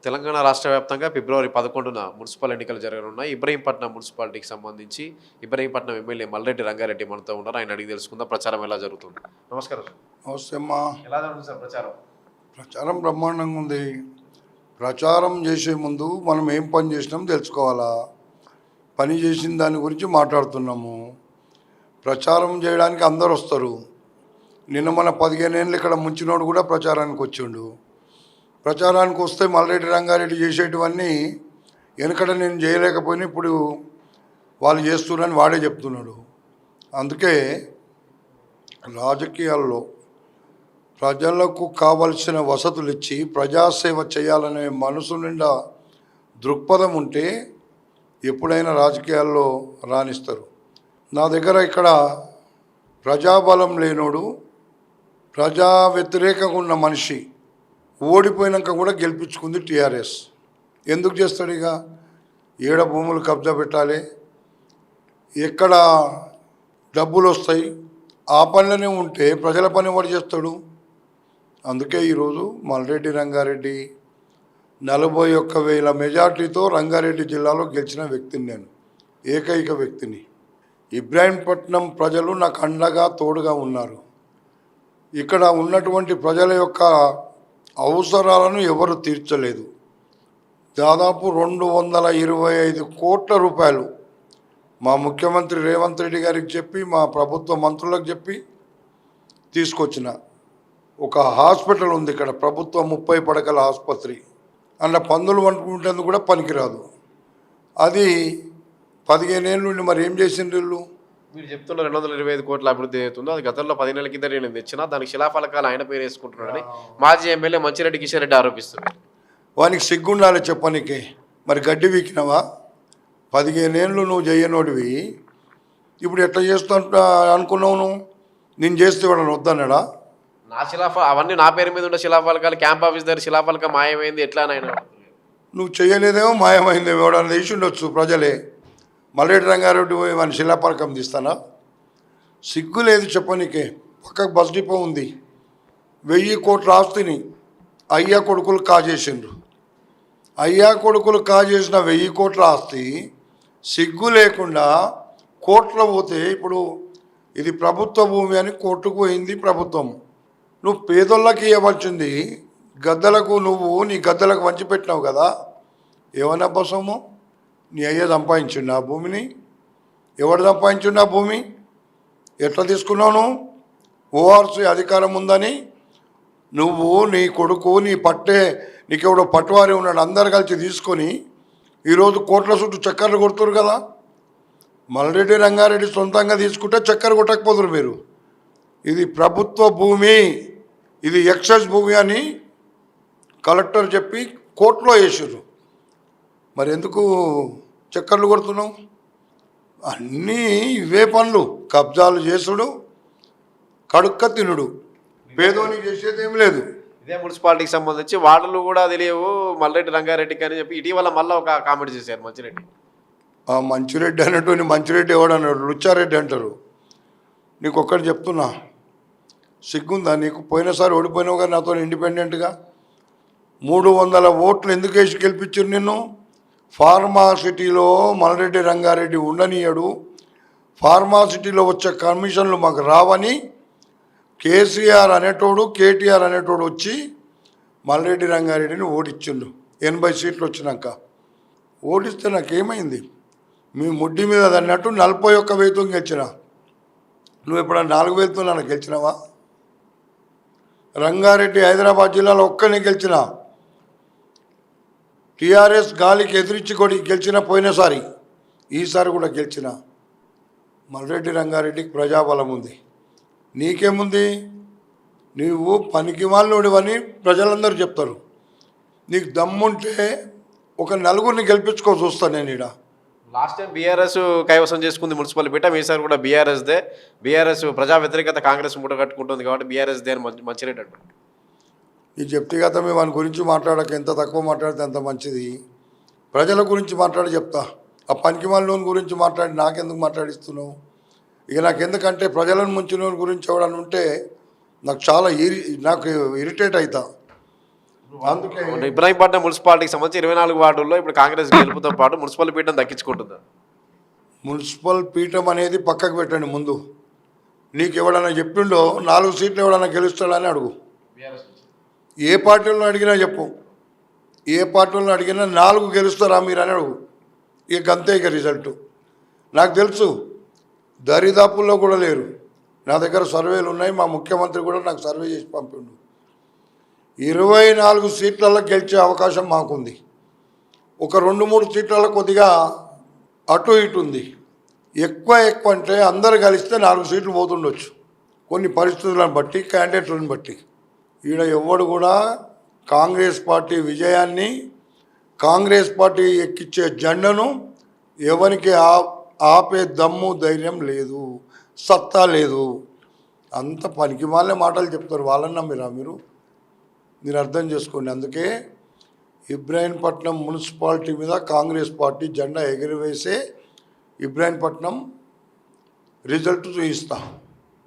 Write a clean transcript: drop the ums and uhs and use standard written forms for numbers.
తెలంగాణ రాష్ట్ర వ్యాప్తంగా ఫిబ్రవరి 11న మున్సిపల్ ఎన్నికలు జరగనున్నాయి. ఇబ్రహీంపట్నం మున్సిపాలిటీకి సంబంధించి ఇబ్రహీంపట్నం ఎమ్మెల్యే మల్రెడ్డి రంగారెడ్డి మనతో ఉన్నారు. ఆయన అడిగి తెలుసుకుందాం ప్రచారం ఎలా జరుగుతుంది. నమస్కారం. నమస్తే అమ్మా. ఎలా జరుగుతుంది సార్ ప్రచారం? ప్రచారం బ్రహ్మాండంగా ఉంది. ప్రచారం చేసే ముందు మనం ఏం పని చేసినాం తెలుసుకోవాలా. పని చేసిన దాని గురించి మాట్లాడుతున్నాము. ప్రచారం చేయడానికి అందరు వస్తారు. నిన్న మన 15 ఏళ్ళు ఇక్కడ ముంచినోడు కూడా ప్రచారానికి వచ్చిండు. ప్రచారానికి వస్తే మల్రెడ్డి రంగారెడ్డి చేసేటివన్నీ వెనకట నేను చేయలేకపోయినా ఇప్పుడు వాళ్ళు చేస్తున్నారని వాడే చెప్తున్నాడు. అందుకే రాజకీయాల్లో ప్రజలకు కావలసిన వసతులు ఇచ్చి ప్రజాసేవ చేయాలనే మనసు నిండా దృక్పథం ఉంటే ఎప్పుడైనా రాజకీయాల్లో రాణిస్తారు. నా దగ్గర ఇక్కడ ప్రజాబలం లేనోడు, ప్రజా వ్యతిరేకంగా ఉన్న మనిషి ఓడిపోయినాక కూడా గెలిపించుకుంది టీఆర్ఎస్. ఎందుకు చేస్తాడు? ఇక ఏడ భూములు కబ్జా పెట్టాలి, ఎక్కడ డబ్బులు వస్తాయి, ఆ పనిలోనే ఉంటే ప్రజల పని ఎవరు చేస్తాడు? అందుకే ఈరోజు మల్రెడ్డి రంగారెడ్డి 41,000 మెజార్టీతో రంగారెడ్డి జిల్లాలో గెలిచిన వ్యక్తిని, నేను ఏకైక వ్యక్తిని. ఇబ్రాహీంపట్నం ప్రజలు నాకు అండగా తోడుగా ఉన్నారు. ఇక్కడ ఉన్నటువంటి ప్రజల యొక్క అవసరాలను ఎవరు తీర్చలేదు. దాదాపు 225 కోట్ల రూపాయలు మా ముఖ్యమంత్రి రేవంత్ రెడ్డి గారికి చెప్పి, మా ప్రభుత్వ మంత్రులకు చెప్పి తీసుకొచ్చిన ఒక హాస్పిటల్ ఉంది ఇక్కడ, ప్రభుత్వ 30 పడకల ఆసుపత్రి. అందులో పందులు వండుకుంటేందుకు కూడా పనికిరాదు. అది 15 ఏళ్ళ నుండి మరి ఏం చేసిండ్రు వీళ్ళు? మీరు చెప్తున్న 225 కోట్ల అభివృద్ధి అవుతుందో అది గతంలో 10 నెలల కింద నేను తెచ్చినా దానికి శిలాఫలకాలు ఆయన పేరు వేసుకుంటున్నాడని మాజీ ఎమ్మెల్యే మంచిరెడ్డి కిషన్ రెడ్డి ఆరోపిస్తున్నారు. వానికి సిగ్గుండాలి చెప్పనీకి. మరి గడ్డి వీకినవా? 15 ఏళ్ళు నువ్వు చేయనోడివి ఇప్పుడు ఎట్లా చేస్తా అనుకున్నావు? నువ్వు నేను చేస్తే వాడని వద్దన్నాడా? నా అవన్నీ నా పేరు మీద ఉన్న శిలాఫలకాలు క్యాంప్ ఆఫీస్ దగ్గర శిలాఫలకం మాయమైంది ఎట్లా ఆయన? నువ్వు చేయలేదేమో, మాయమైందేమో, ఎవడన్నా వేసి ఉండొచ్చు ప్రజలే. మల్రెడ్డి రంగారెడ్డి పోయి మన శిలాఫలకం తీస్తానా? సిగ్గు లేదు చెప్పనీకే. పక్కకు బస్ డిపో ఉంది, 1000 కోట్ల ఆస్తిని అయ్యా కొడుకులు కాజేసిండ్రు. అయ్యా కొడుకులు కాజేసిన 1000 కోట్ల ఆస్తి సిగ్గు లేకుండా కోర్టులో పోతే, ఇప్పుడు ఇది ప్రభుత్వ భూమి అని కోర్టుకు పోయింది ప్రభుత్వం. నువ్వు పేదోళ్ళకి ఇవ్వాల్సింది గద్దలకు, నువ్వు నీ గద్దలకు వంచిపెట్టినావు కదా. ఏమన్నా బసము? నీ అయ్యే సంపాదించిండు ఆ భూమిని? ఎవడు సంపాదించిండు ఆ భూమి? ఎట్లా తీసుకున్నావు నువ్వు? ఓఆర్సీ అధికారం ఉందని నువ్వు, నీ కొడుకు, నీ పట్టే, నీకెవడో పట్టువారి ఉన్నాడు, అందరు కలిసి తీసుకొని ఈరోజు కోట్ల చుట్టూ చక్కర్లు కొడుతురు కదా. మల్రెడ్డి రంగారెడ్డి సొంతంగా తీసుకుంటే చక్కర కొట్టకపోదురు మీరు. ఇది ప్రభుత్వ భూమి, ఇది ఎక్సైజ్ భూమి అని కలెక్టర్ చెప్పి కోర్టులో వేసారు. మరి ఎందుకు చక్కర్లు కొడుతున్నావు? అన్నీ ఇవే పనులు. కబ్జాలు చేసుడు, కడుక్క తినుడు, పేదోనికి చేసేది ఏం లేదు. ఇదే మున్సిపాలిటీకి సంబంధించి వార్డులు కూడా తెలియవు మల్రెడ్డి రంగారెడ్డికి అని చెప్పి ఇటీవల మళ్ళీ ఒక కామెంట్ చేశారు మంచిరెడ్డి. మంచిరెడ్డి అన్నట్టు మంచిరెడ్డి ఎవడన్నాడు? లుచ్చారెడ్డి అంటారు. నీకు ఒక్కటి చెప్తున్నా, సిగ్గుందా నీకు? పోయినసారి ఓడిపోయినావు కానీ నాతో ఇండిపెండెంట్గా 300 ఓట్లు ఎందుకు వేసి గెలిపించారు నిన్ను? ఫార్మాసిటీలో మల్రెడ్డి రంగారెడ్డి ఉండనీయడు, ఫార్మాసిటీలో వచ్చే కమిషన్లు మాకు రావని కేసీఆర్ అనేటోడు, కేటీఆర్ అనేటోడు వచ్చి మల్రెడ్డి రంగారెడ్డిని ఓడించిండు. 80 సీట్లు వచ్చినాక ఓడిస్తే నాకేమైంది? మీ ముడ్డి మీద అన్నట్టు 41,000 గెలిచిన. నువ్వు ఎప్పుడన్నా 4,000తో నన్ను గెలిచినావా? రంగారెడ్డి హైదరాబాద్ జిల్లాలో ఒక్కనే గెలిచిన. టీఆర్ఎస్ గాలికి ఎదురిచ్చి కొడి గెలిచిన పోయినసారి, ఈసారి కూడా గెలిచిన. మల్రెడ్డి రంగారెడ్డికి ప్రజాబలం ఉంది, నీకేముంది? నీవు పనికి వాళ్ళోడివని ప్రజలందరూ చెప్తారు. నీకు దమ్ముంటే ఒక 4గురిని గెలిపించుకో చూస్తాను నేను. ఇక్కడ లాస్ట్ టైం బీఆర్ఎస్ కైవసం చేసుకుంది మున్సిపల్ పీఠం, ఈసారి కూడా బీఆర్ఎస్దే. బీఆర్ఎస్ ప్రజా వ్యతిరేకత కాంగ్రెస్ మూట కట్టుకుంటుంది కాబట్టి బీఆర్ఎస్దే అని మంచిరెడ్డి అంటారు. ఈ వ్యక్తిగతమే వాని గురించి మాట్లాడక, ఎంత తక్కువ మాట్లాడితే అంత మంచిది. ప్రజల గురించి మాట్లాడి చెప్తా. ఆ పనికి వాళ్ళ గురించి మాట్లాడి నాకెందుకు మాట్లాడిస్తున్నావు? ఇక నాకు ఎందుకంటే ప్రజలను ముంచిన గురించి ఎవడని ఉంటే నాకు చాలా నాకు ఇరిటేట్ అవుతా. అందుకే ఇబ్రాహీంపట్నం మున్సిపాలిటీకి సంబంధించి 24 వార్డుల్లో ఇప్పుడు కాంగ్రెస్ గెలుపుతో పాటు మున్సిపల్ పీఠం దక్కించుకుంటుందా? మున్సిపల్ పీఠం అనేది పక్కకు పెట్టండి. ముందు నీకు ఎవడన్నా చెప్పిండో 4 సీట్లు ఎవడన్నా గెలుస్తాడని అడుగు. ఏ పార్టీలను అడిగినా చెప్పు, ఏ పార్టీలను అడిగినా 4 గెలుస్తారా మీరు అని అడుగు. ఇక అంతే ఇక రిజల్ట్ నాకు తెలుసు. దరిదాపుల్లో కూడా లేరు. నా దగ్గర సర్వేలు ఉన్నాయి. మా ముఖ్యమంత్రి కూడా నాకు సర్వే చేసి పంపిండు. 24 సీట్లలో గెలిచే అవకాశం మాకుంది. ఒక 2-3 సీట్లలో కొద్దిగా అటు ఇటు ఉంది. ఎక్కువ అంటే అందరు కలిస్తే 4 సీట్లు పోతుండొచ్చు, కొన్ని పరిస్థితులను బట్టి, క్యాండిడేట్లను బట్టి. ఈడ ఎవ్వడు కూడా కాంగ్రెస్ పార్టీ విజయాన్ని, కాంగ్రెస్ పార్టీ ఎక్కించే జెండను ఎవరికి ఆపే దమ్ము ధైర్యం లేదు, సత్తా లేదు. అంత పనికి వాళ్ళే మాటలు చెప్తారు. వాళ్ళని నమ్మిరా మీరు అర్థం చేసుకోండి. అందుకే ఇబ్రాహీంపట్నం మున్సిపాలిటీ మీద కాంగ్రెస్ పార్టీ జెండా ఎగిరివేసే ఇబ్రాహీంపట్నం రిజల్ట్ చూపిస్తా.